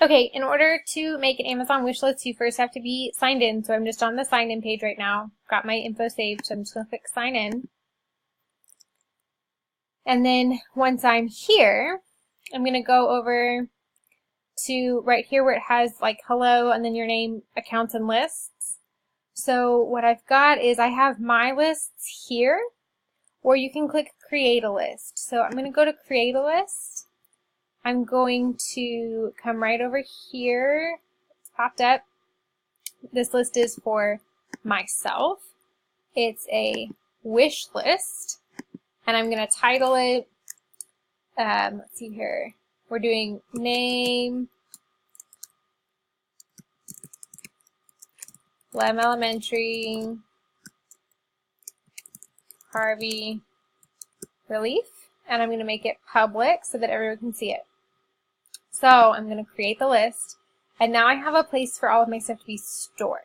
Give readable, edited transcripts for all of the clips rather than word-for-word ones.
Okay, in order to make an Amazon wish list, you first have to be signed in. So I'm just on the sign in page right now. Got my info saved, so I'm just going to click sign in. And then once I'm here, I'm going to go over to right here where it has like hello and then your name, accounts, and lists. So what I've got is I have my lists here, or you can click create a list. So I'm going to go to create a list. I'm going to come right over here. It's popped up. This list is for myself. It's a wish list, and I'm going to title it, let's see here, we're doing name, Lem Elementary, Harvey Relief, and I'm going to make it public so that everyone can see it. So I'm going to create the list, and now I have a place for all of my stuff to be stored.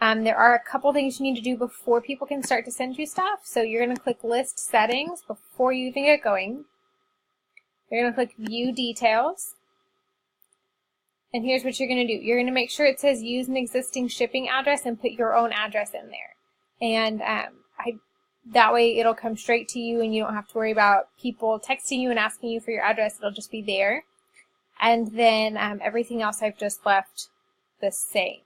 There are a couple things you need to do before people can start to send you stuff. So you're going to click List Settings before you even get going. You're going to click View Details. And here's what you're going to do. You're going to make sure it says use an existing shipping address and put your own address in there. And that way it'll come straight to you and you don't have to worry about people texting you and asking you for your address. It'll just be there. And then everything else I've just left the same.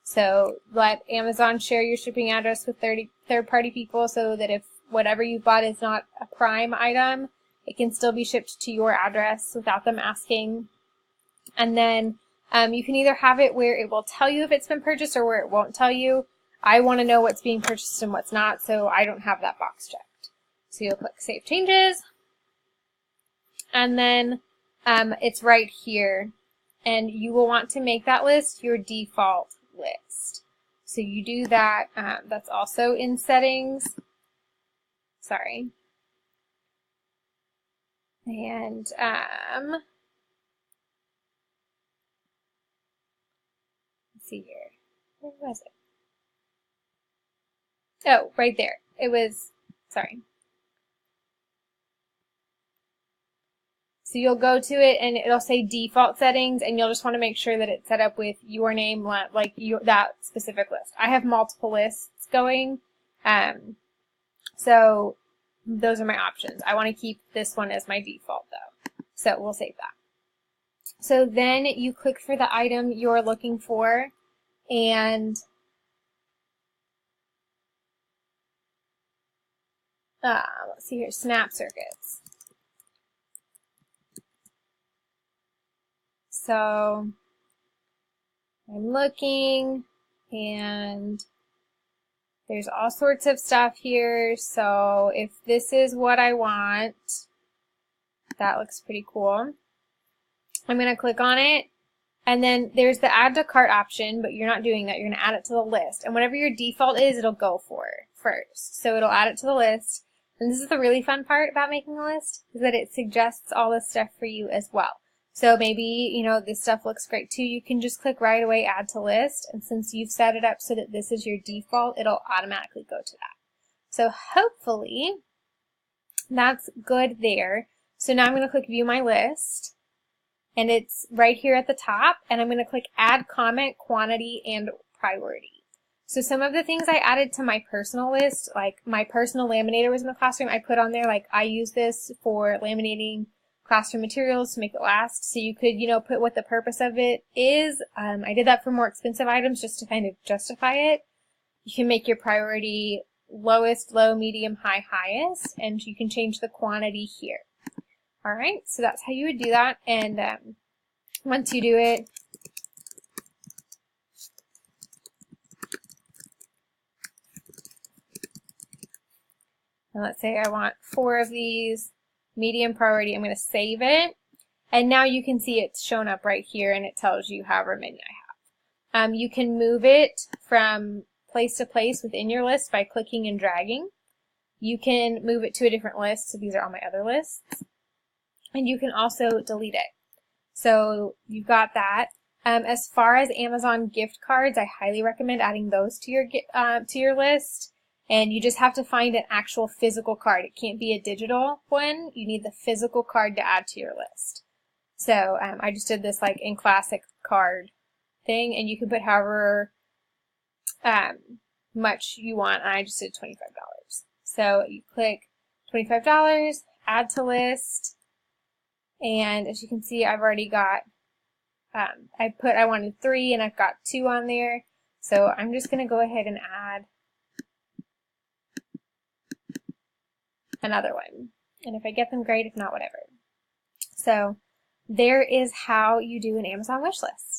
So let Amazon share your shipping address with third-party people so that if whatever you bought is not a Prime item, it can still be shipped to your address without them asking. And then you can either have it where it will tell you if it's been purchased or where it won't tell you. I want to know what's being purchased and what's not, so I don't have that box checked. So you'll click Save Changes. And then it's right here. And you will want to make that list your default list. So you do that. That's also in settings. Sorry. And let's see here. Where was it? Oh, right there. It was, sorry. So you'll go to it and it'll say default settings, and you'll just want to make sure that it's set up with your name, like that specific list. I have multiple lists going, so those are my options. I want to keep this one as my default though, so we'll save that. So then you click for the item you're looking for, and let's see here, snap circuits. So I'm looking, and there's all sorts of stuff here. So if this is what I want, that looks pretty cool. I'm going to click on it, and then there's the add to cart option, but you're not doing that. You're going to add it to the list, and whatever your default is, it'll go for first. So it'll add it to the list, and this is the really fun part about making a list, is that it suggests all this stuff for you as well. So maybe, you know, this stuff looks great too. You can just click right away, add to list. And since you've set it up so that this is your default, it'll automatically go to that. So hopefully that's good there. So now I'm going to click view my list, and it's right here at the top, and I'm going to click add comment, quantity, and priority. So some of the things I added to my personal list, like my personal laminator was in the classroom, I put on there like I use this for laminating classroom materials to make it last. So you could, you know, put what the purpose of it is. I did that for more expensive items just to kind of justify it. You can make your priority lowest, low, medium, high, highest, and you can change the quantity here. All right, so that's how you would do that. And once you do it, and let's say I want 4 of these, medium priority, I'm going to save it. And now you can see it's shown up right here, and it tells you however many I have. You can move it from place to place within your list by clicking and dragging. You can move it to a different list, so these are all my other lists. And you can also delete it. So you've got that. As far as Amazon gift cards, I highly recommend adding those to your list. And you just have to find an actual physical card. It can't be a digital one. You need the physical card to add to your list. So I just did this like in classic card thing, and you can put however much you want. I just did $25. So you click $25, add to list, and as you can see, I've already got, I wanted 3 and I've got 2 on there. So I'm just going to go ahead and add another one. And if I get them, great. If not, whatever. So there is how you do an Amazon wish list.